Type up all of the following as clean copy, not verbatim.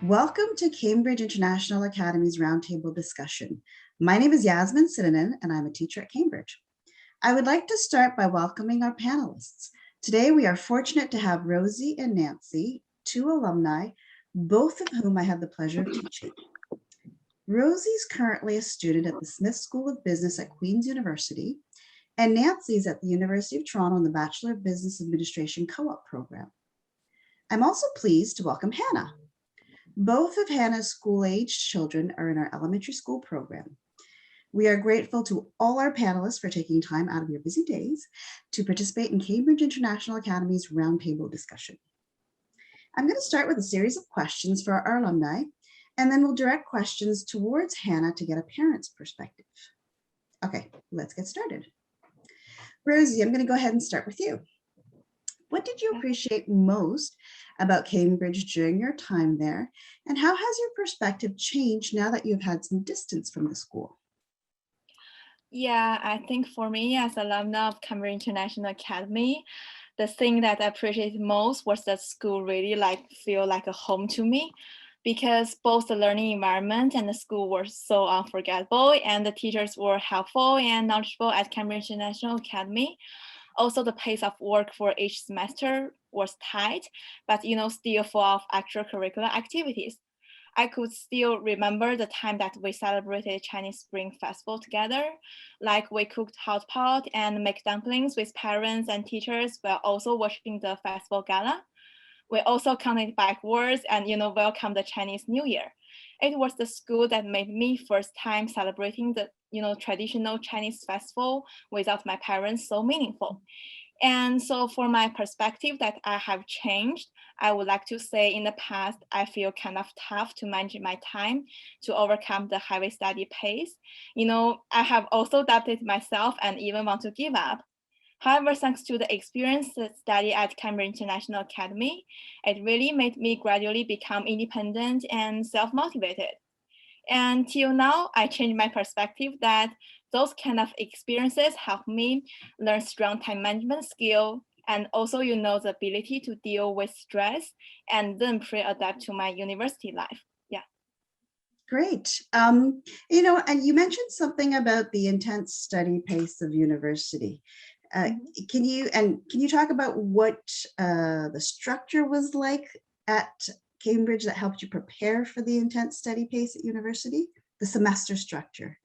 Welcome to Cambridge International Academy's Roundtable discussion. My name is Yasmin Sinanen, and I'm a teacher at Cambridge. I would like to start by welcoming our panelists. Today, we are fortunate to have Rosie and Nancy, two alumni, both of whom I have the pleasure of teaching. Rosie is currently a student at the Smith School of Business at Queen's University, and Nancy is at the University of Toronto in the Bachelor of Business Administration co-op program. I'm also pleased to welcome Hannah. Both of Hannah's school-aged children are in our elementary school program. We are grateful to all our panelists for taking time out of your busy days to participate in Cambridge International Academy's roundtable discussion. I'm going to start with a series of questions for our alumni, and then we'll direct questions towards Hannah to get a parent's perspective. Okay, let's get started. Rosie, I'm going to go ahead and start with you. What did you appreciate most about Cambridge during your time there? And how has your perspective changed now that you've had some distance from the school? Yeah, I think for me as alumna of Cambridge International Academy, the thing that I appreciated most was that school really feel like a home to me, because both the learning environment and the school were so unforgettable, and the teachers were helpful and knowledgeable at Cambridge International Academy. Also, the pace of work for each semester was tight, but still full of extracurricular activities. I could still remember the time that we celebrated Chinese Spring Festival together. Like we cooked hot pot and make dumplings with parents and teachers while also watching the festival gala. We also counted backwards and welcome the Chinese New Year. It was the school that made me first time celebrating the traditional Chinese festival without my parents so meaningful. And so for my perspective that I have changed, I would like to say in the past, I feel kind of tough to manage my time to overcome the heavy study pace. I have also doubted myself and even want to give up. However, thanks to the experience study at Cambridge International Academy, it really made me gradually become independent and self-motivated. And till now, I changed my perspective that those kind of experiences help me learn strong time management skill and also, the ability to deal with stress and then pre-adapt to my university life. Yeah. Great. And you mentioned something about the intense study pace of university. Can you talk about what the structure was like at Cambridge that helped you prepare for the intense study pace at university, the semester structure?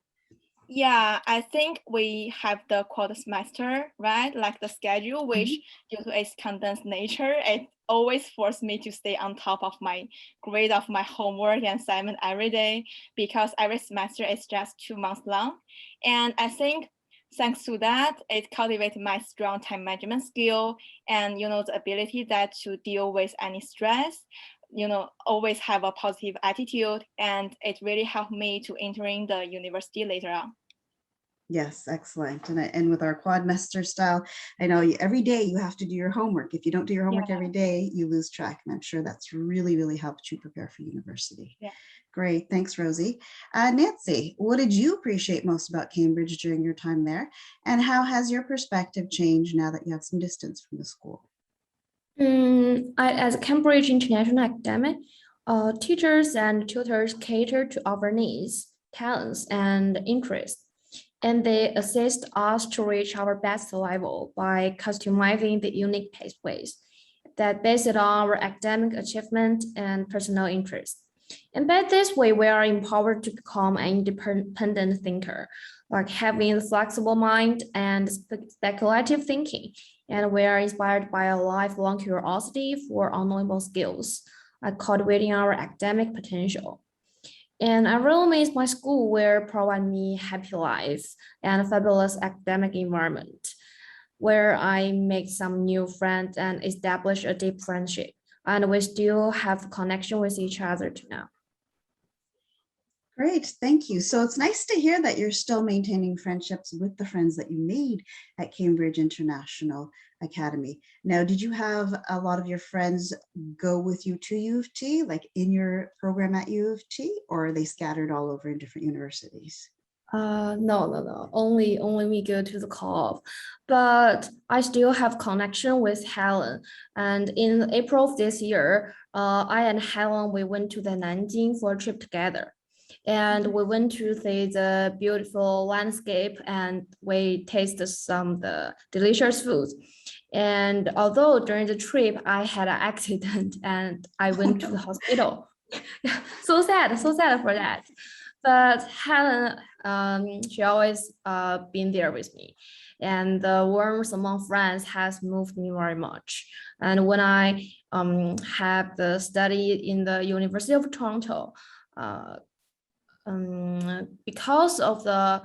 Yeah, I think we have the quarter semester, right? Like the schedule, which due to its condensed nature, it always forced me to stay on top of my grade of my homework and assignment every day, because every semester is just 2 months long. And I think thanks to that, it cultivated my strong time management skill and the ability that to deal with any stress, always have a positive attitude, and it really helped me to entering the university later on. Yes, excellent. And with our quadmester style, I know every day you have to do your homework. If you don't do your homework every day, you lose track. And I'm sure that's really, really helped you prepare for university. Yeah. Great. Thanks, Rosie. Nancy, what did you appreciate most about Cambridge during your time there? And how has your perspective changed now that you have some distance from the school? As a Cambridge International Academy, teachers and tutors cater to our needs, talents, and interests, and they assist us to reach our best level by customizing the unique pathways that based on our academic achievement and personal interests. And by this way, we are empowered to become an independent thinker, like having a flexible mind and speculative thinking. And we are inspired by a lifelong curiosity for unknowable skills, like cultivating our academic potential. And I really miss my school, where provide me happy life and a fabulous academic environment, where I make some new friends and establish a deep friendship. And we still have connection with each other to now. Great, thank you. So it's nice to hear that you're still maintaining friendships with the friends that you made at Cambridge International Academy. Now, did you have a lot of your friends go with you to U of T, like in your program at U of T, or are they scattered all over in different universities? No. Only we go to the co-op, but I still have connection with Helen. And in April of this year, I and Helen we went to the Nanjing for a trip together, and we went to see the beautiful landscape, and we tasted some of the delicious foods. And although during the trip I had an accident and I went to the hospital, so sad for that. But Helen, she always been there with me, and the warmth among friends has moved me very much. And when I have the study in the University of Toronto, uh, because of the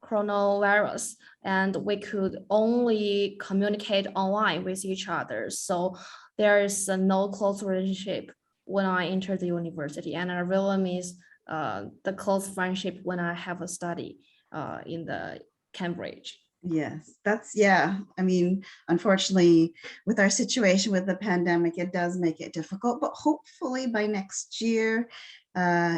coronavirus, and we could only communicate online with each other. So there is no close relationship when I enter the university, and I really miss the close friendship when I have a study in the Cambridge. Yes, yeah. I mean, unfortunately, with our situation with the pandemic, it does make it difficult, but hopefully by next year,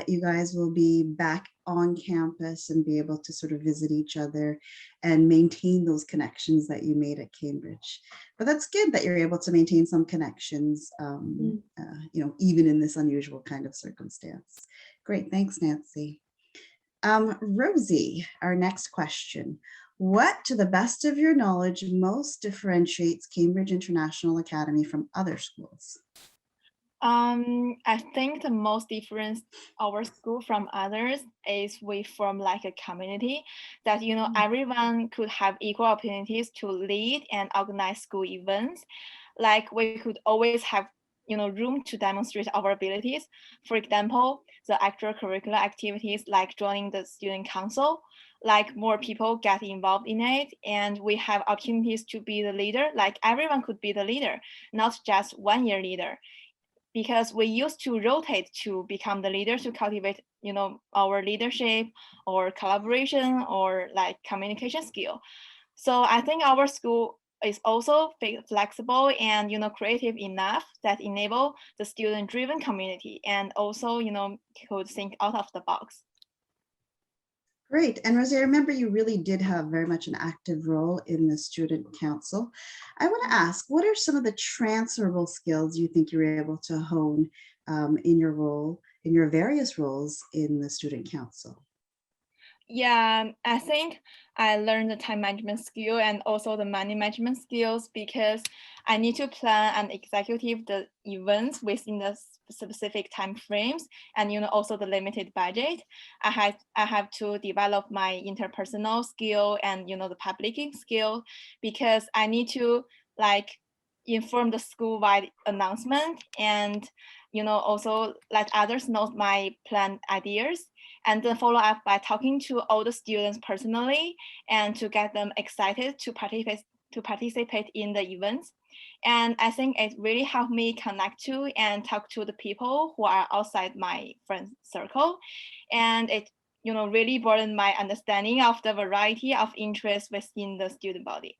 you guys will be back on campus and be able to sort of visit each other and maintain those connections that you made at Cambridge. But that's good that you're able to maintain some connections, even in this unusual kind of circumstance. Great, thanks, Nancy. Rosie, our next question. What, to the best of your knowledge, most differentiates Cambridge International Academy from other schools? I think the most difference our school from others is we form like a community that, everyone could have equal opportunities to lead and organize school events. Like we could always have, room to demonstrate our abilities. For example, the extracurricular activities like joining the student council, like more people get involved in it, and we have opportunities to be the leader. Like everyone could be the leader, not just 1 year leader, because we used to rotate to become the leader to cultivate, our leadership or collaboration or like communication skill. So I think our school is also flexible and, creative enough that enable the student-driven community and also, could think out of the box. Great. And Rosie, I remember you really did have very much an active role in the student council. I want to ask, what are some of the transferable skills you think you were able to hone in your role, in your various roles in the student council? Yeah, I think I learned the time management skill and also the money management skills because I need to plan and execute the events within the specific time frames and also the limited budget. I have to develop my interpersonal skill and the publishing skill because I need to like inform the school-wide announcement and also let others know my planned ideas, and then follow up by talking to all the students personally and to get them excited to participate in the events. And I think it really helped me connect to and talk to the people who are outside my friend circle. And it really broadened my understanding of the variety of interests within the student body.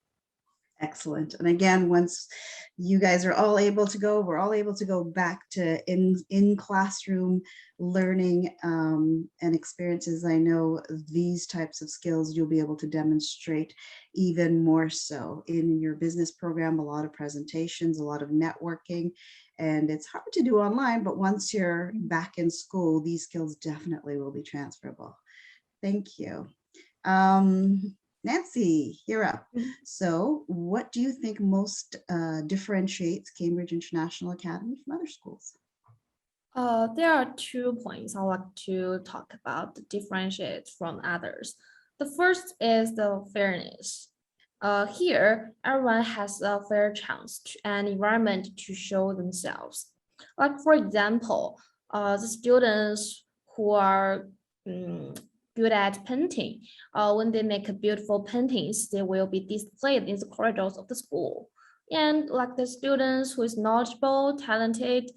Excellent. And again, once you guys are all able to go, we're all able to go back to in classroom learning and experiences. I know these types of skills you'll be able to demonstrate even more so in your business program, a lot of presentations, a lot of networking, and it's hard to do online, but once you're back in school, these skills definitely will be transferable. Thank you. Nancy, you're up. So what do you think most differentiates Cambridge International Academy from other schools? There are 2 points I like to talk about that differentiate from others. The first is the fairness. Here, everyone has a fair chance and environment to show themselves. Like for example, the students who are good at painting, when they make beautiful paintings, they will be displayed in the corridors of the school. And like the students who is knowledgeable, talented,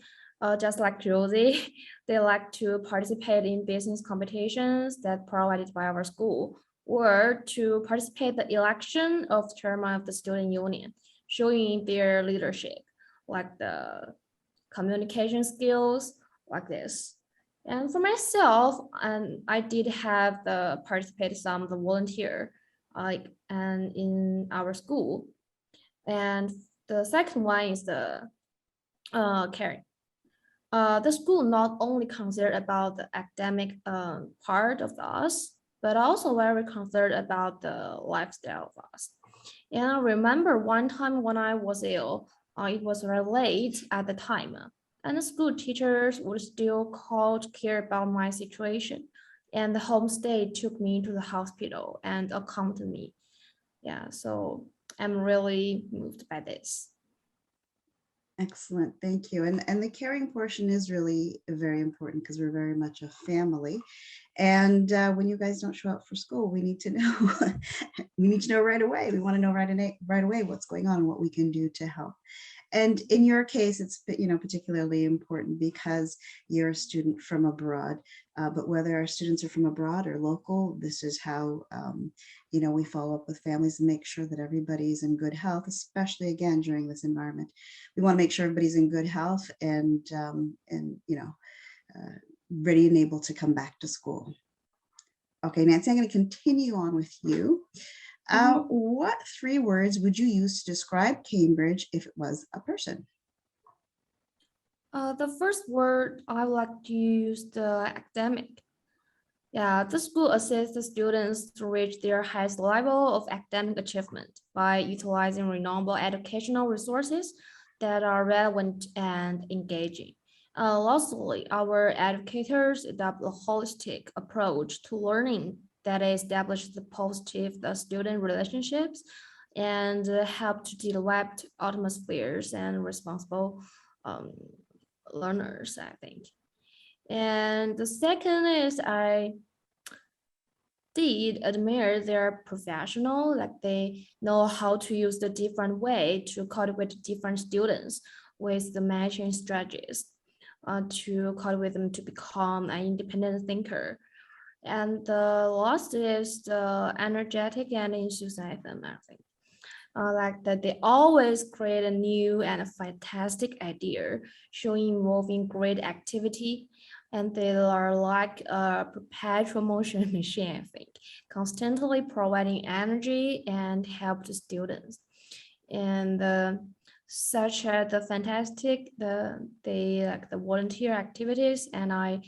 just like Rosie, they like to participate in business competitions that provided by our school, or to participate in the election of chairman of the student union, showing their leadership, like the communication skills, like this. And for myself, and I did have the participate some of the volunteer, like and in our school. And the second one is the caring. The school not only concerned about the academic part of us, but also very concerned about the lifestyle of us. And I remember one time when I was ill, it was very late at the time, and the school teachers would still call to care about my situation. And the homestay took me to the hospital and accompanied me. Yeah, so I'm really moved by this. Excellent, thank you. And the caring portion is really very important because we're very much a family. And when you guys don't show up for school, we need to know. We need to know right away. We want to know right away what's going on and what we can do to help. And in your case, it's particularly important because you're a student from abroad. But whether our students are from abroad or local, this is how we follow up with families and make sure that everybody's in good health, especially again during this environment. We want to make sure everybody's in good health and ready and able to come back to school. Okay, Nancy, I'm going to continue on with you. What 3 words would you use to describe Cambridge if it was a person? The first word I would like to use the academic. Yeah, the school assists the students to reach their highest level of academic achievement by utilizing renewable educational resources that are relevant and engaging. Lastly, our educators adopt a holistic approach to learning that establishes the positive student relationships and help to develop atmospheres and responsible learners, I think. And the second is I did admire their professional, like they know how to use the different way to cultivate different students with the matching strategies to cultivate them to become an independent thinker. And the last is the energetic and enthusiasm, I think. Like that they always create a new and a fantastic idea, showing involving great activity, and they are like a perpetual motion machine, I think, constantly providing energy and help to students. And such as the fantastic, they like the volunteer activities, and I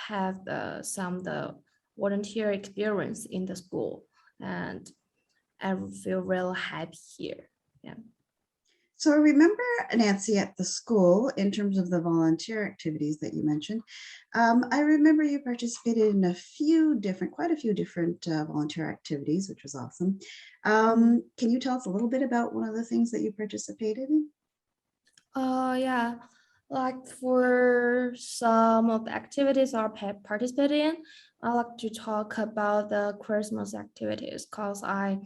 have some the volunteer experience in the school, and I feel real happy here. Yeah. So I remember, Nancy, at the school, in terms of the volunteer activities that you mentioned, I remember you participated in quite a few different volunteer activities, which was awesome. Can you tell us a little bit about one of the things that you participated in? Yeah, like for some of the activities I participated in, I like to talk about the Christmas activities because I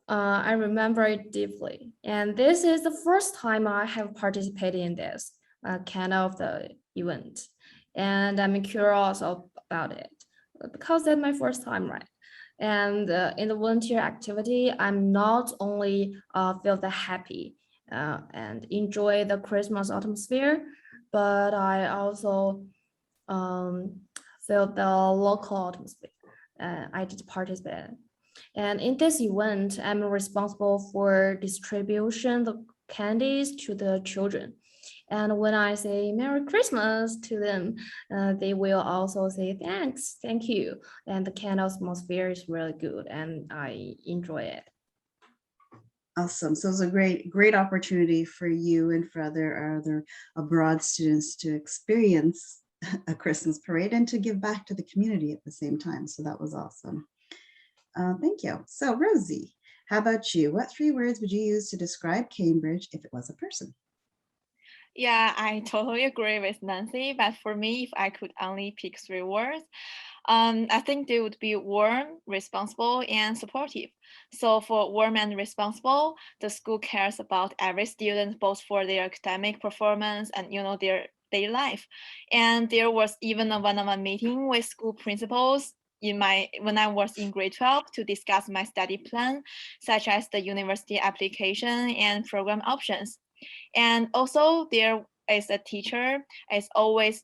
remember it deeply. And this is the first time I have participated in this kind of the event. And I'm curious about it because that's my first time, right? And in the volunteer activity, I'm not only feel the happy and enjoy the Christmas atmosphere, but I also feel the local atmosphere. I did participate. And in this event, I'm responsible for distribution the candies to the children. And when I say Merry Christmas to them, they will also say thanks, thank you. And the kind of atmosphere is really good and I enjoy it. Awesome. So it was a great opportunity for you and for other abroad students to experience a Christmas parade and to give back to the community at the same time. So that was awesome. Thank you. So Rosie, how about you? What 3 words would you use to describe Cambridge if it was a person? Yeah, I totally agree with Nancy. But for me, if I could only pick 3 words, I think they would be warm, responsible, and supportive. So for warm and responsible, the school cares about every student, both for their academic performance and their daily life. And there was even a one-on-one meeting with school principals when I was in grade 12 to discuss my study plan, such as the university application and program options. And also there as a teacher is always,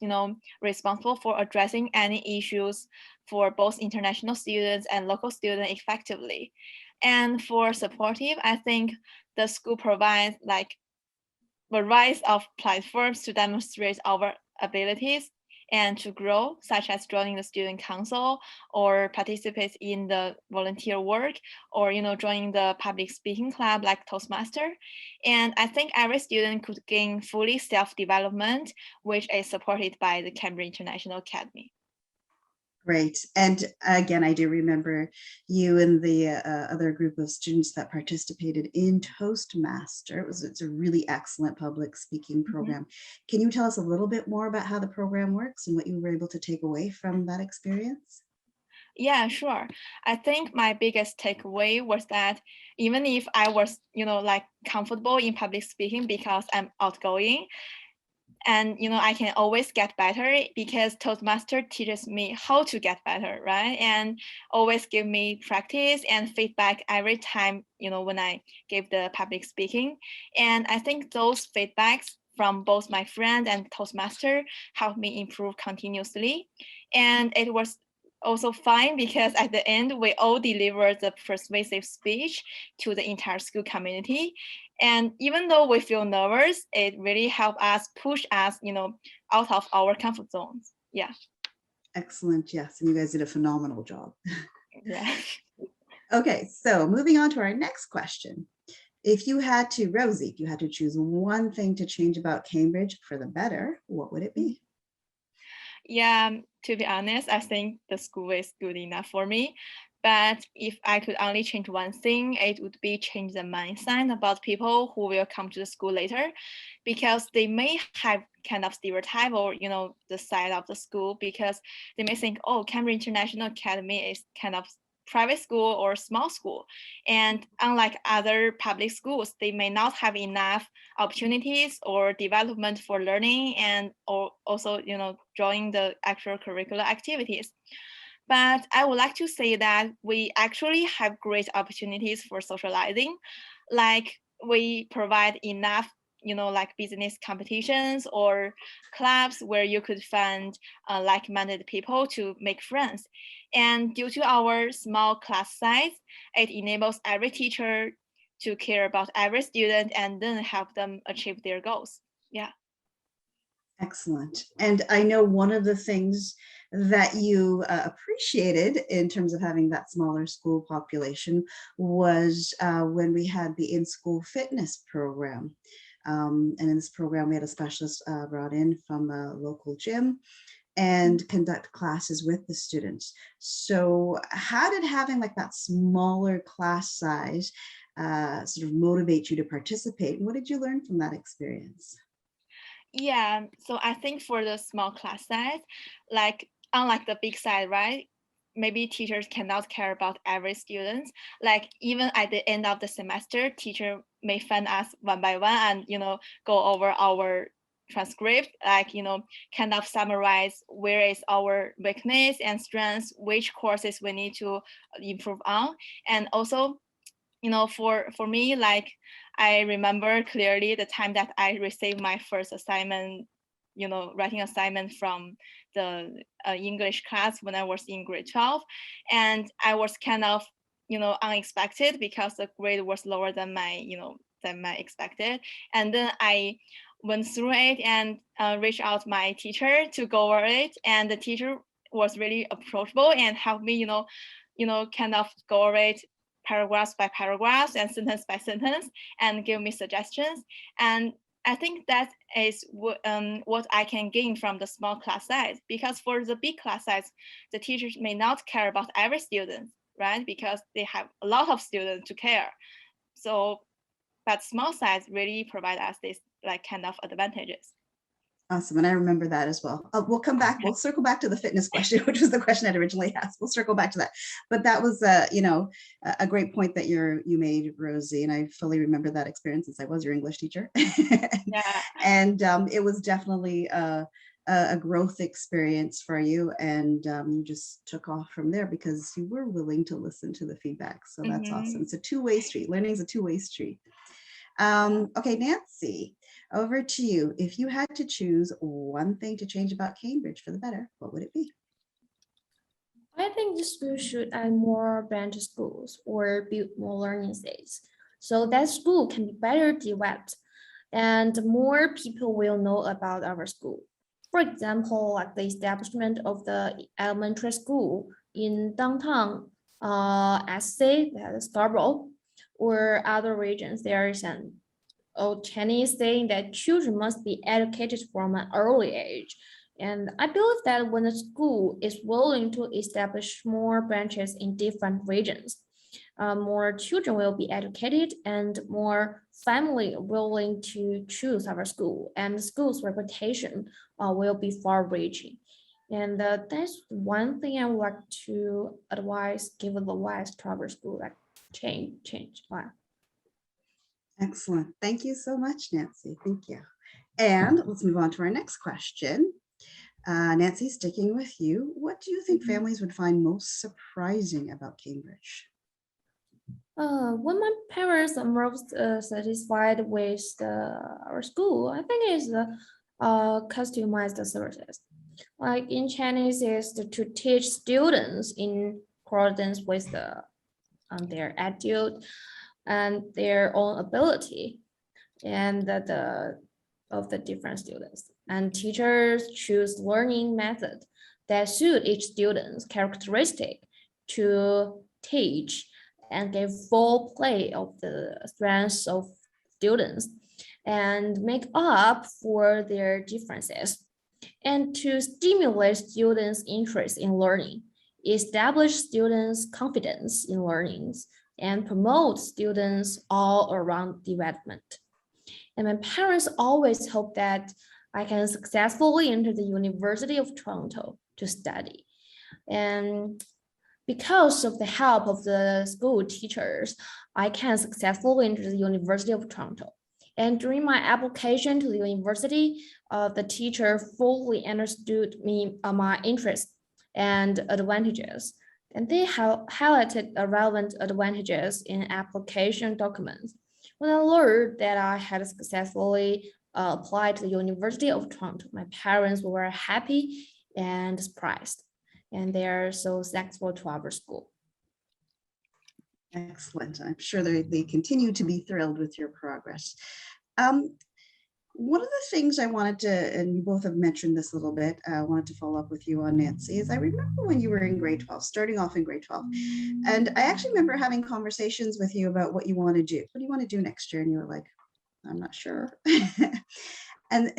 responsible for addressing any issues for both international students and local students effectively. And for supportive, I think the school provides like variety of platforms to demonstrate our abilities and to grow, such as joining the student council or participate in the volunteer work, or joining the public speaking club like Toastmaster. And I think every student could gain fully self-development, which is supported by the Cambridge International Academy. Great. And again, I do remember you and the other group of students that participated in Toastmaster. It's a really excellent public speaking program. Can you tell us a little bit more about how the program works and what you were able to take away from that experience? Yeah, sure. I think my biggest takeaway was that even if I was, like comfortable in public speaking because I'm outgoing, and I can always get better because Toastmaster teaches me how to get better, right? And always give me practice and feedback every time, when I give the public speaking. And I think those feedbacks from both my friend and Toastmaster helped me improve continuously. And it was also fine because at the end, we all delivered the persuasive speech to the entire school community. And even though we feel nervous, it really helped us push us, out of our comfort zones. Yeah. Excellent. Yes. And you guys did a phenomenal job. Yeah. Okay. So moving on to our next question. Rosie, if you had to choose one thing to change about Cambridge for the better, what would it be? Yeah, to be honest, I think the school is good enough for me. But if I could only change one thing, it would be change the mindset about people who will come to the school later, because they may have kind of stereotype or, the side of the school, because they may think, oh, Cambridge International Academy is kind of private school or small school. And unlike other public schools, they may not have enough opportunities or development for learning and or also, joining the actual curricular activities. But I would like to say that we actually have great opportunities for socializing. Like we provide enough, like business competitions or clubs where you could find like-minded people to make friends. And due to our small class size, it enables every teacher to care about every student and then help them achieve their goals. Yeah. Excellent. And I know one of the things that you appreciated in terms of having that smaller school population was when we had the in-school fitness program. And in this program, we had a specialist brought in from a local gym and conduct classes with the students. So how did having like that smaller class size sort of motivate you to participate? What did you learn from that experience? Yeah, so I think for the small class size, like unlike the big size, right? Maybe teachers cannot care about every student. Like even at the end of the semester, teacher may find us one by one and go over our transcript, like kind of summarize where is our weakness and strengths, which courses we need to improve on, and also for me, like I remember clearly the time that I received my first assignment, writing assignment from the English class when I was in grade 12. And I was kind of, unexpected because the grade was lower than my expected. And then I went through it and reached out my teacher to go over it. And the teacher was really approachable and helped me, kind of go over it paragraphs by paragraphs and sentence by sentence and give me suggestions. And I think that is what I can gain from the small class size, because for the big class size, the teachers may not care about every student, right? Because they have a lot of students to care. So, but small size really provide us this like kind of advantages. Awesome. And I remember that as well. We'll come back. We'll circle back to the fitness question, which was the question I'd originally asked. We'll circle back to that. But that was, a great point that you made, Rosie. And I fully remember that experience since I was your English teacher. Yeah. And it was definitely a growth experience for you. And you just took off from there because you were willing to listen to the feedback. So that's awesome. It's a two-way street. Learning is a two-way street. Okay, Nancy, over to you. If you had to choose one thing to change about Cambridge for the better, what would it be? I think the school should add more branch schools or build more learning states so that school can be better developed and more people will know about our school. For example, like the establishment of the elementary school in downtown SA, that is Scarborough, or other regions. There is an old Chinese saying that children must be educated from an early age. And I believe that when a school is willing to establish more branches in different regions, more children will be educated and more family willing to choose our school, and the school's reputation will be far-reaching. And that's one thing I would like to give advice to our school, like change. Wow. Excellent. Thank you so much, Nancy. Thank you. And let's move on to our next question. Nancy, sticking with you, what do you think families would find most surprising about Cambridge? When my parents are most satisfied with our school, I think is the customized services. Like in Chinese, is to teach students in accordance with their attitude and their own ability, and of the different students. And teachers choose learning method that suit each student's characteristic to teach and give full play of the strengths of students and make up for their differences, and to stimulate students' interest in learning, establish students' confidence in learning, and promote students' all-around development. And my parents always hope that I can successfully enter the University of Toronto to study. And because of the help of the school teachers, I can successfully enter the University of Toronto. And during my application to the university, the teacher fully understood my interests and advantages. And they have highlighted the relevant advantages in application documents. When I learned that I had successfully applied to the University of Toronto, my parents were happy and surprised, and they are so thankful to our school. Excellent. I'm sure they continue to be thrilled with your progress. One of the things I wanted to, and you both have mentioned this a little bit, I wanted to follow up with you on, Nancy, is I remember when you were in grade 12, starting off in grade 12, and I actually remember having conversations with you about what you want to do. What do you want to do next year? And you were like, I'm not sure. And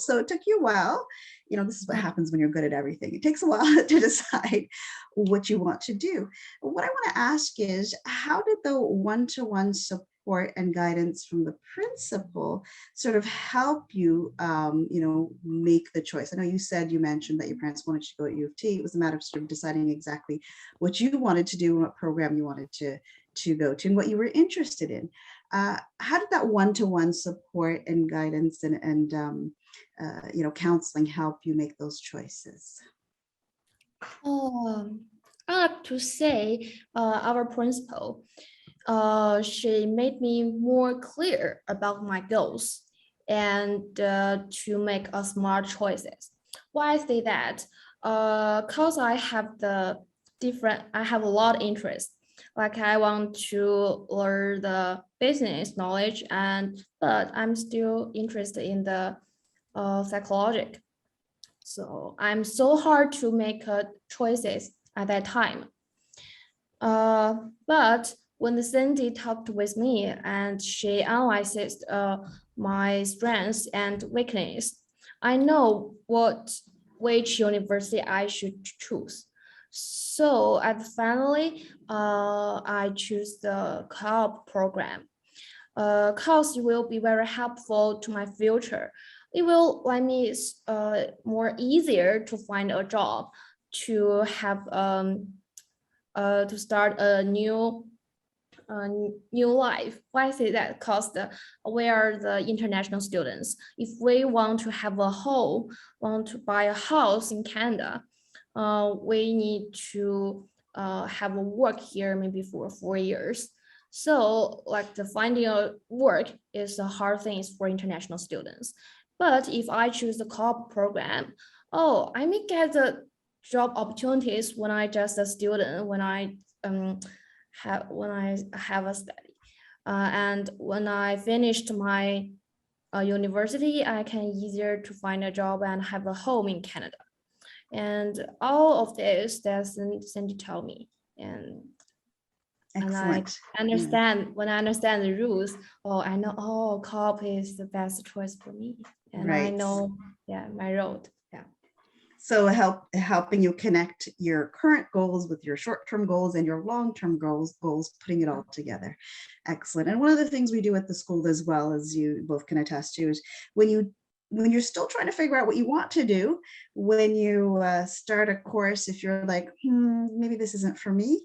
so it took you a while. You know, this is what happens when you're good at everything. It takes a while to decide what you want to do. What I want to ask is, how did the one-to-one support and guidance from the principal sort of help you, make the choice? I know you mentioned that your parents wanted you to go at U of T. It was a matter of sort of deciding exactly what you wanted to do and what program you wanted to go to and what you were interested in. How did that one-to-one support and guidance and counseling help you make those choices? I have to say, our principal, she made me more clear about my goals and to make a smart choices. Why I say that? Cause I have I have a lot of interest. Like I want to learn the business knowledge, but I'm still interested in the psychological. So I'm so hard to make choices at that time. But when Cindy talked with me and she analyzes my strengths and weakness, I know which university I should choose. So finally, I choose the co-op program. Cause it will be very helpful to my future. It will let me more easier to find a job, to have to start a new life. Why I say that? Because we are the international students. If we want to have want to buy a house in Canada, we need to have a work here maybe for 4 years. So like the finding a work is a hard thing for international students. But if I choose the co-op program, oh, I may get the job opportunities when I just a student, when I have a study. And when I finished my university, I can easier to find a job and have a home in Canada. And all of this that Cindy told me. And I Excellent. understand when I understand the rules, oh, I know, oh, co-op is the best choice for me. And I Right. know, yeah, my road. Yeah. So helping you connect your current goals with your short-term goals and your long-term goals, putting it all together. Excellent. And one of the things we do at the school as well, as you both can attest to, is when you're still trying to figure out what you want to do, when you start a course, if you're like, maybe this isn't for me,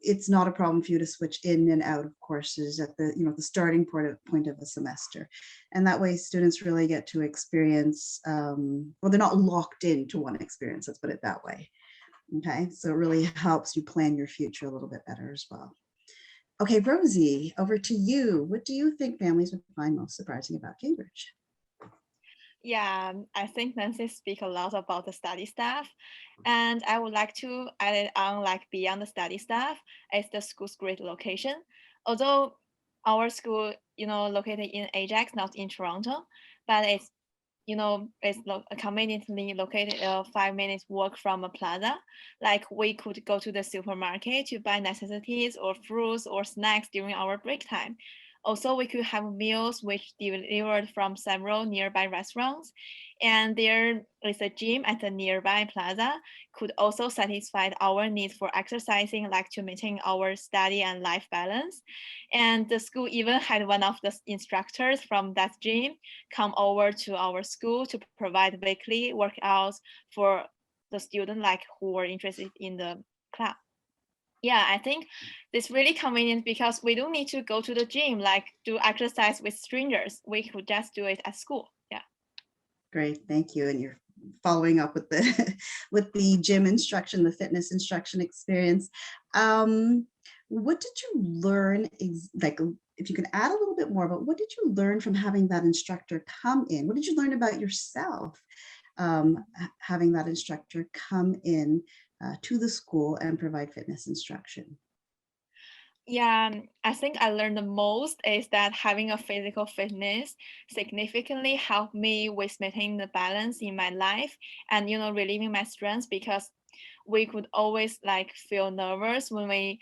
it's not a problem for you to switch in and out of courses at the starting point of a semester, and that way students really get to experience. Well, they're not locked into one experience. Let's put it that way. Okay, so it really helps you plan your future a little bit better as well. Okay, Rosie, over to you. What do you think families would find most surprising about Cambridge? Yeah, I think Nancy speak a lot about the study staff, and I would like to add it on like beyond the study staff is the school's great location. Although our school, located in Ajax, not in Toronto, but it's conveniently located 5 minutes walk from a plaza. Like we could go to the supermarket to buy necessities or fruits or snacks during our break time. Also, we could have meals which delivered from several nearby restaurants. And there is a gym at the nearby plaza, could also satisfy our needs for exercising, like to maintain our study and life balance. And the school even had one of the instructors from that gym come over to our school to provide weekly workouts for the student like who were interested in the club. Yeah, I think this really convenient because we don't need to go to the gym, like do exercise with strangers. We could just do it at school. Yeah. Great, thank you. And you're following up with the with the gym instruction, the fitness instruction experience. What did you learn? Like, if you could add a little bit more, but what did you learn from having that instructor come in? What did you learn about yourself having that instructor come in to the school and provide fitness instruction? Yeah, I think I learned the most is that having a physical fitness significantly helped me with maintaining the balance in my life and relieving my stress because we could always like feel nervous when we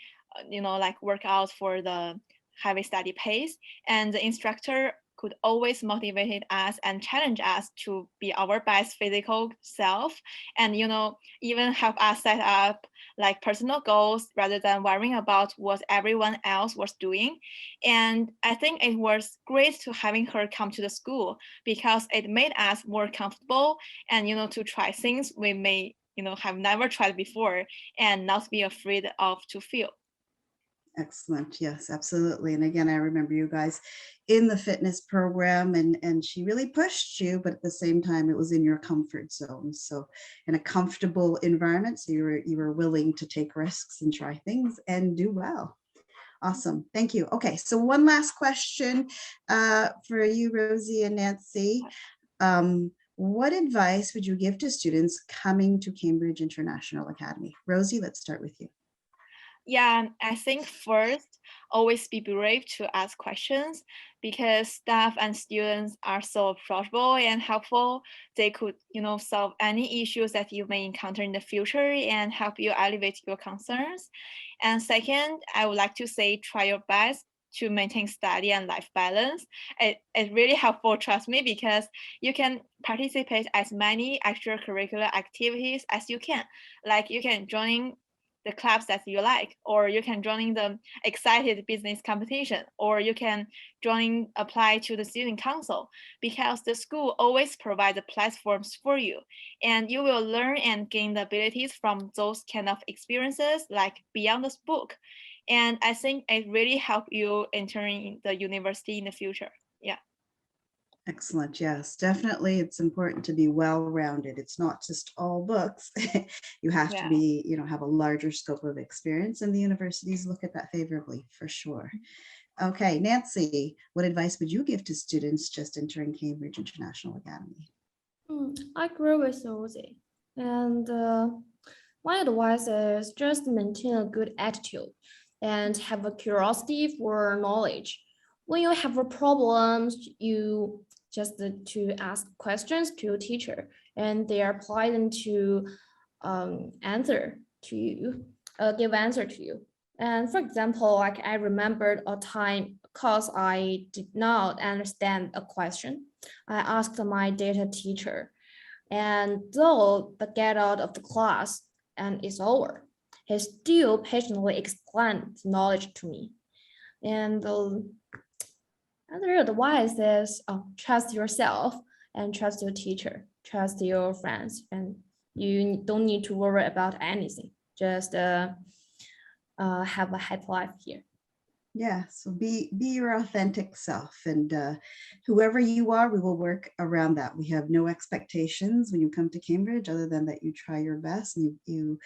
like work out for the heavy study pace, and the instructor could always motivate us and challenge us to be our best physical self, and even help us set up like personal goals rather than worrying about what everyone else was doing. And I think it was great to having her come to the school because it made us more comfortable and to try things we may have never tried before and not be afraid of to fail. Excellent. Yes, absolutely. And again, I remember you guys in the fitness program, and she really pushed you, but at the same time, it was in your comfort zone. So in a comfortable environment, so you were willing to take risks and try things and do well. Awesome. Thank you. Okay, so one last question for you, Rosie and Nancy. What advice would you give to students coming to Cambridge International Academy? Rosie, let's start with you. Yeah, I think first, always be brave to ask questions because staff and students are so approachable and helpful. They could, solve any issues that you may encounter in the future and help you elevate your concerns. And second, I would like to say try your best to maintain study and life balance. It's really helpful, trust me, because you can participate as many extracurricular activities as you can. Like you can join the clubs that you like, or you can join the excited business competition, or you can apply to the student council, because the school always provides the platforms for you, and you will learn and gain the abilities from those kind of experiences like beyond this book. And I think it really help you entering the university in the future. Yeah. Excellent. Yes, definitely. It's important to be well-rounded. It's not just all books. You have to Yeah. be, have a larger scope of experience, and the universities look at that favorably for sure. Okay, Nancy, what advice would you give to students just entering Cambridge International Academy? I agree with Rosie. And my advice is just maintain a good attitude and have a curiosity for knowledge. When you have a problems, you just to ask questions to your teacher, and they apply them to answer to you, give answer to you. And for example, like I remembered a time because I did not understand a question, I asked my data teacher, and though the get out of the class and it's over, he still patiently explained the knowledge to me. And the other advice is trust yourself and trust your teacher, trust your friends, and you don't need to worry about anything. Just have a happy life here. Yeah, so be your authentic self, and whoever you are, we will work around that. We have no expectations when you come to Cambridge other than that you try your best and you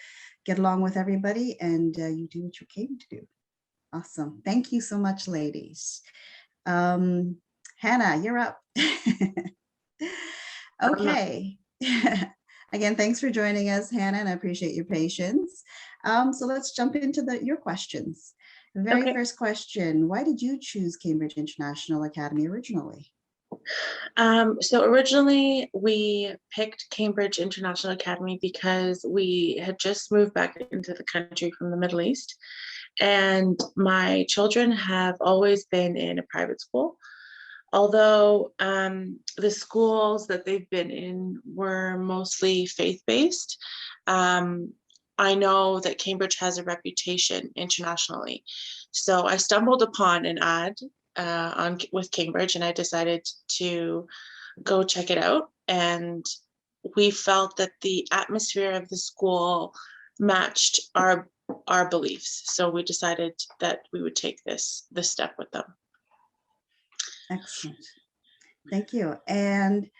get along with everybody, and you do what you came to do. Awesome. Thank you so much, ladies. Hannah, you're up. Okay. Again, thanks for joining us, Hannah, and I appreciate your patience. So let's jump into your questions. The very Okay. first question, why did you choose Cambridge International Academy originally? So originally we picked Cambridge International Academy because we had just moved back into the country from the Middle East, and my children have always been in a private school. Although the schools that they've been in were mostly faith-based, I know that Cambridge has a reputation internationally. So I stumbled upon an ad with Cambridge, and I decided to go check it out. And we felt that the atmosphere of the school matched our beliefs. So we decided that we would take this step with them. Excellent. Thank you. And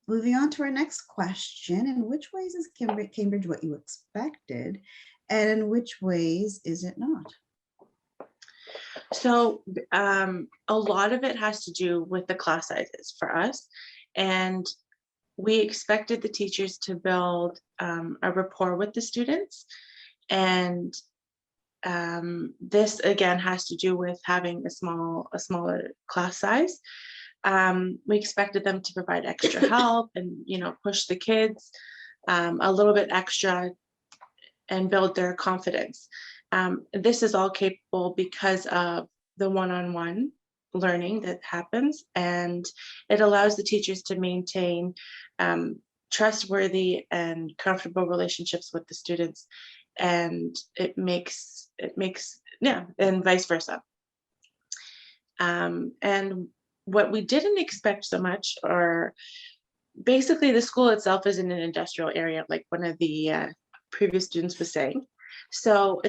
moving on to our next question, in which ways is Cambridge what you expected, and in which ways is it not? So a lot of it has to do with the class sizes for us. And we expected the teachers to build a rapport with the students. And this again has to do with having a smaller class size. We expected them to provide extra help and, push the kids a little bit extra and build their confidence. This is all capable because of the one-on-one learning that happens, and it allows the teachers to maintain trustworthy and comfortable relationships with the students, and it makes and vice versa. And what we didn't expect so much, or basically the school itself is in an industrial area, like one of the previous students was saying. So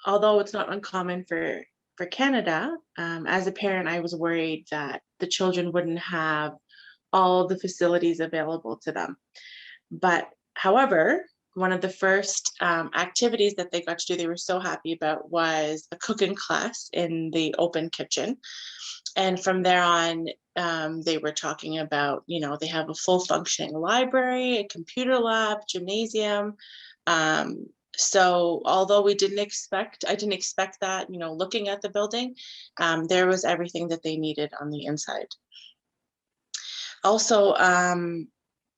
although it's not uncommon for Canada, as a parent, I was worried that the children wouldn't have all the facilities available to them. But however, one of the first activities that they got to do, they were so happy about, was a cooking class in the open kitchen. And from there on, they were talking about, they have a full functioning library, a computer lab, gymnasium. So although I didn't expect that, looking at the building, there was everything that they needed on the inside. Also,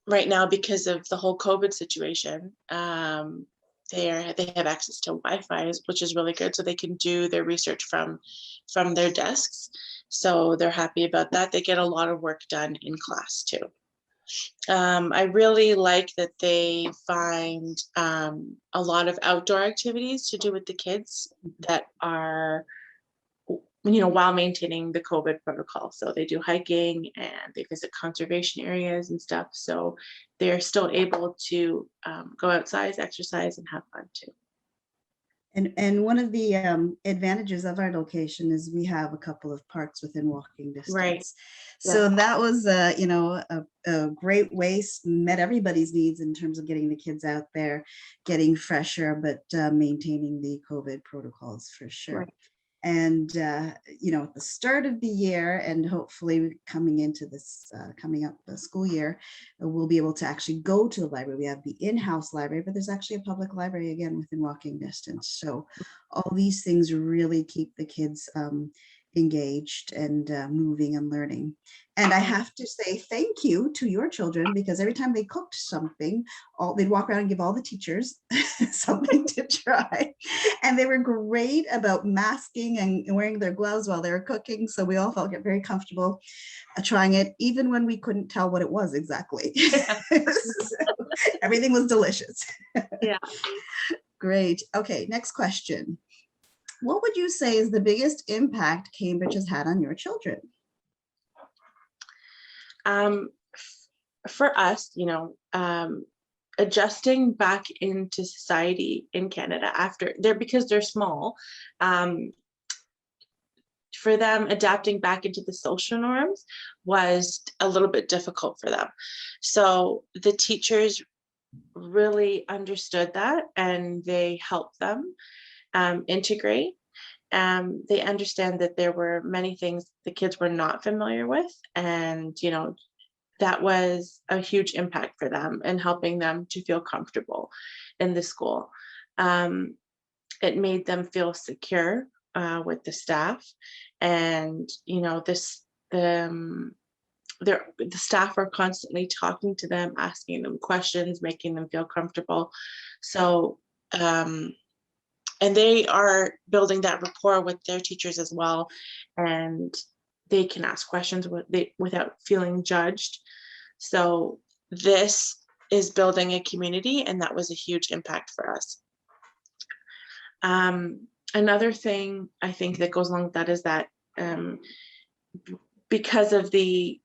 right now, because of the whole COVID situation, they have access to Wi-Fi, which is really good, so they can do their research from their desks. So they're happy about that. They get a lot of work done in class too. I really like that they find a lot of outdoor activities to do with the kids that are, while maintaining the COVID protocol. So they do hiking and they visit conservation areas and stuff. So they're still able to go outside, exercise, and have fun too. And one of the advantages of our location is we have a couple of parks within walking Right. distance. So that was, a great way, met everybody's needs in terms of getting the kids out there, getting fresher, but maintaining the COVID protocols for sure. Right. And, at the start of the year and hopefully coming into this, coming up the school year, we'll be able to actually go to the library. We have the in-house library, but there's actually a public library again within walking distance. So all these things really keep the kids engaged and moving and learning. And I have to say thank you to your children, because every time they cooked something, they'd walk around and give all the teachers something to try. And they were great about masking and wearing their gloves while they were cooking. So we all felt very comfortable trying it, even when we couldn't tell what it was exactly. So everything was delicious. Yeah. Great. Okay, next question. What would you say is the biggest impact Cambridge has had on your children? For us, adjusting back into society in Canada because they're small, for them, adapting back into the social norms was a little bit difficult for them. So the teachers really understood that, and they helped them integrate. They understand that there were many things the kids were not familiar with, and that was a huge impact for them and helping them to feel comfortable in the school. It made them feel secure with the staff, and the staff are constantly talking to them, asking them questions, making them feel comfortable. So and they are building that rapport with their teachers as well, and they can ask questions without feeling judged. So this is building a community, and that was a huge impact for us. Another thing I think that goes along with that is that because of the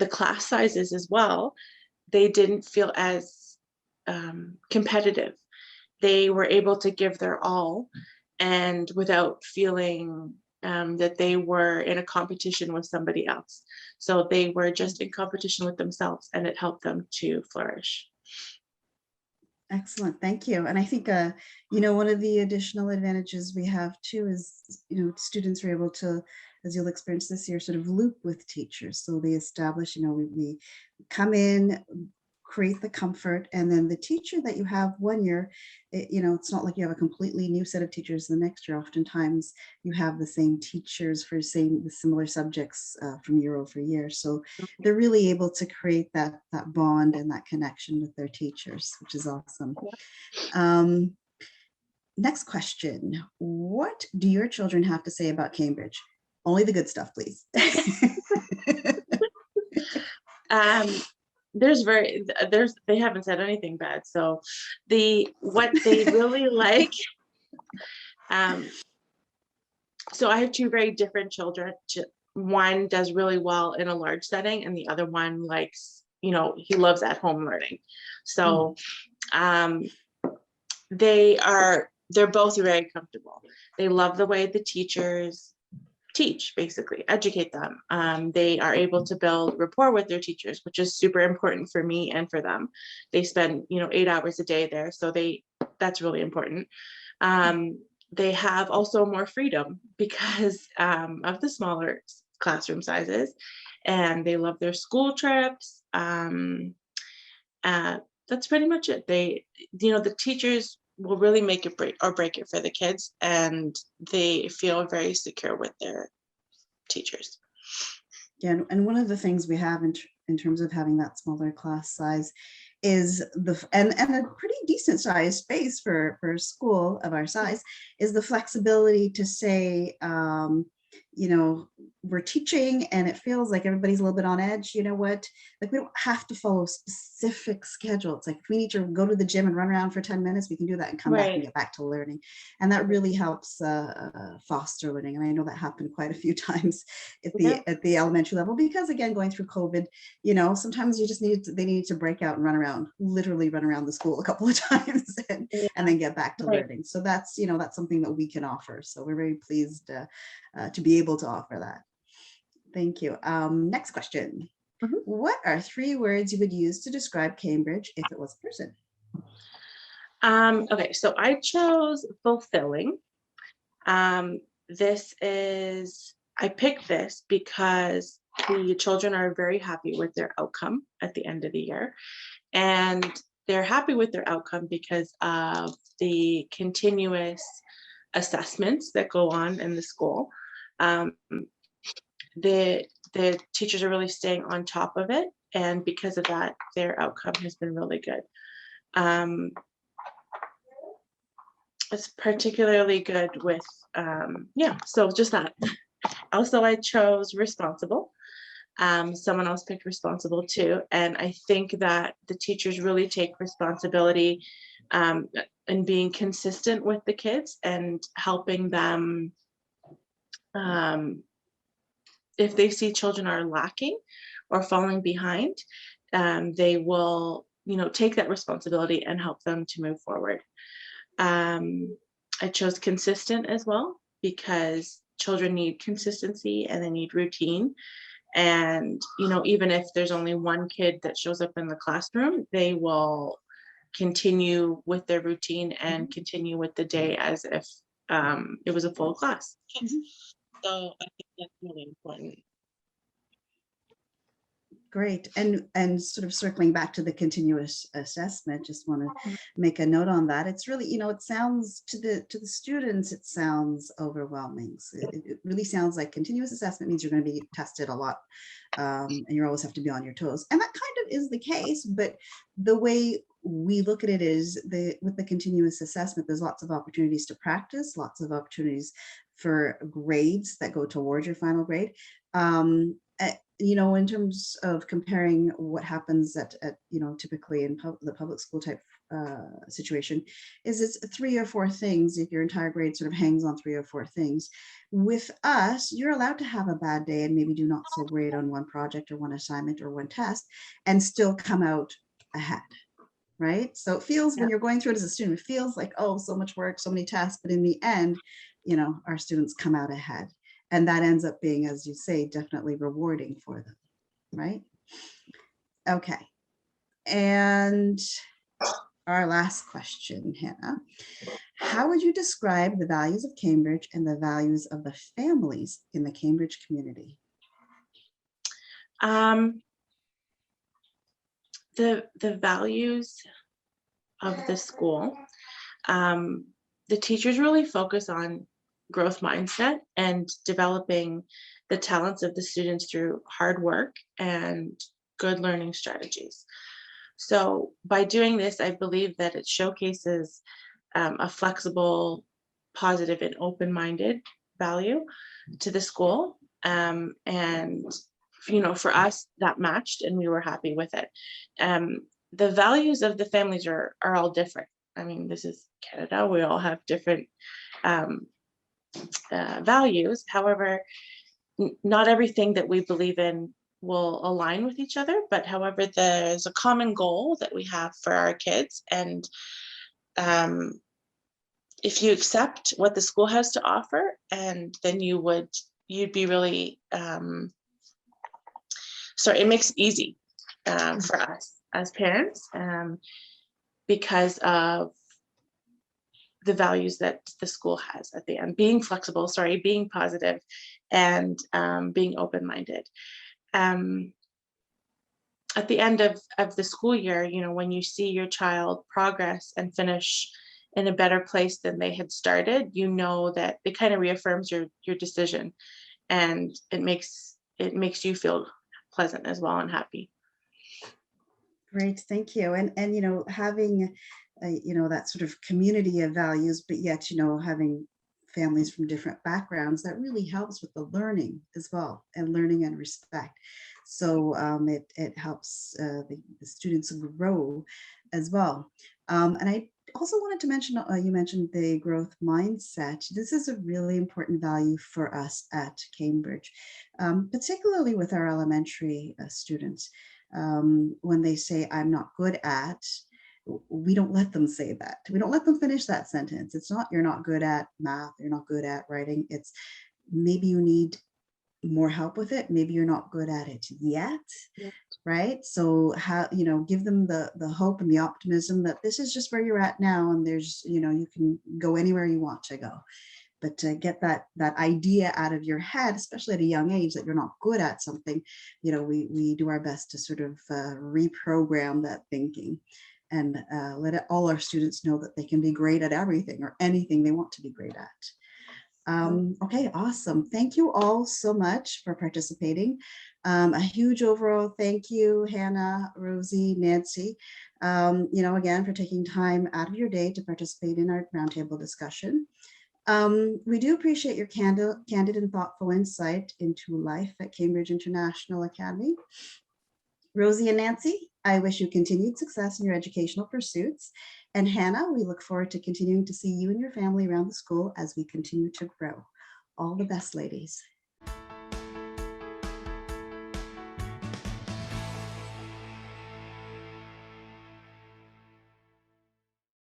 class sizes as well, they didn't feel as competitive. They were able to give their all, and without feeling that they were in a competition with somebody else. So they were just in competition with themselves, and it helped them to flourish. Excellent, thank you. And I think, one of the additional advantages we have too is, students are able to, as you'll experience this year, sort of loop with teachers. So they establish, we come in, create the comfort, and then the teacher that you have one year, it's not like you have a completely new set of teachers the next year. Oftentimes you have the same teachers for similar subjects from year over year. So they're really able to create that bond and that connection with their teachers, which is awesome. Next question. What do your children have to say about Cambridge? Only the good stuff, please. They haven't said anything bad. So what they really like, so I have two very different children. One does really well in a large setting, and the other one likes, he loves at home learning. So they're both very comfortable. They love the way the teachers teach, basically educate them. They are able to build rapport with their teachers, which is super important for me and for them. They spend 8 hours a day there, so that's really important. They have also more freedom because of the smaller classroom sizes, and they love their school trips. That's pretty much it. The teachers will really make it break it for the kids, and they feel very secure with their teachers. Yeah, and one of the things we have in terms of having that smaller class size is and a pretty decent sized space for a school of our size is the flexibility to say, we're teaching and it feels like everybody's a little bit on edge, you know what? Like we don't have to follow a specific schedule. It's like if we need to go to the gym and run around for 10 minutes, we can do that and come back and Right. get back to learning. And that really helps foster learning. And I know that happened quite a few times Yeah. at the elementary level, because again, going through COVID, you know, sometimes you just they need to break out and run around, literally run around the school a couple of times and then get back to Right. learning. So that's, you know, that's something that we can offer. So we're very pleased to be able to offer that. Thank you. Next question. Mhm. What are 3 words you would use to describe Cambridge if it was a person? Okay, so I chose fulfilling. I picked this because the children are very happy with their outcome at the end of the year. And they're happy with their outcome because of the continuous assessments that go on in the school. The teachers are really staying on top of it, and because of that, their outcome has been really good. It's particularly good with, so just that. Also, I chose responsible. Someone else picked responsible too, and I think that the teachers really take responsibility in being consistent with the kids and helping them. If they see children are lacking or falling behind, they will, take that responsibility and help them to move forward. I chose consistent as well because children need consistency and they need routine. And, even if there's only one kid that shows up in the classroom, they will continue with their routine and continue with the day as if it was a full class. So I think that's really important. Great. And sort of circling back to the continuous assessment, just want to make a note on that. It's really, it sounds to the students, it sounds overwhelming. So it really sounds like continuous assessment means you're going to be tested a lot, and you always have to be on your toes. And that kind of is the case, but the way we look at it is with the continuous assessment, there's lots of opportunities to practice, lots of opportunities for grades that go towards your final grade. In terms of comparing what happens at typically in the public school type situation, is it's 3 or 4 things. If your entire grade sort of hangs on 3 or 4 things, with us, you're allowed to have a bad day and maybe do not so great on one project or one assignment or one test and still come out ahead. Right? So it feels, when you're going through it as a student, it feels like, oh, so much work, so many tests, but in the end, our students come out ahead. And that ends up being, as you say, definitely rewarding for them, right? Okay. And our last question, Hannah. How would you describe the values of Cambridge and the values of the families in the Cambridge community? The values of the school, the teachers really focus on growth mindset and developing the talents of the students through hard work and good learning strategies. So by doing this, I believe that it showcases a flexible, positive, and open-minded value to the school. And for us, that matched and we were happy with it. The values of the families are all different. I mean, this is Canada. We all have different values. However, not everything that we believe in will align with each other, but however, there's a common goal that we have for our kids. And if you accept what the school has to offer, and then you'd be really, it makes it easy for us as parents because of the values that the school has at the end, being flexible, being positive, and being open-minded. At the end of the school year, when you see your child progress and finish in a better place than they had started, that it kind of reaffirms your decision, and it makes you feel pleasant as well and happy. Great, thank you. And having that sort of community of values, but yet having families from different backgrounds, that really helps with the learning as well, and learning and respect. So it helps the students grow as well. And I also wanted to mention, you mentioned the growth mindset. This is a really important value for us at Cambridge, particularly with our elementary students. When they say, I'm not good at, we don't let them say that. We don't let them finish that sentence. It's not, you're not good at math, you're not good at writing. It's maybe you need more help with it. Maybe you're not good at it yet. Yeah. Right. So how, give them the hope and the optimism that this is just where you're at now. And there's, you can go anywhere you want to go. But to get that idea out of your head, especially at a young age, that you're not good at something, we do our best to sort of reprogram that thinking, and let all our students know that they can be great at everything or anything they want to be great at. Okay, awesome. Thank you all so much for participating. A huge overall thank you, Hannah, Rosie, Nancy, again, for taking time out of your day to participate in our roundtable discussion. We do appreciate your candid and thoughtful insight into life at Cambridge International Academy. Rosie and Nancy, I wish you continued success in your educational pursuits. And Hannah, we look forward to continuing to see you and your family around the school as we continue to grow. All the best, ladies.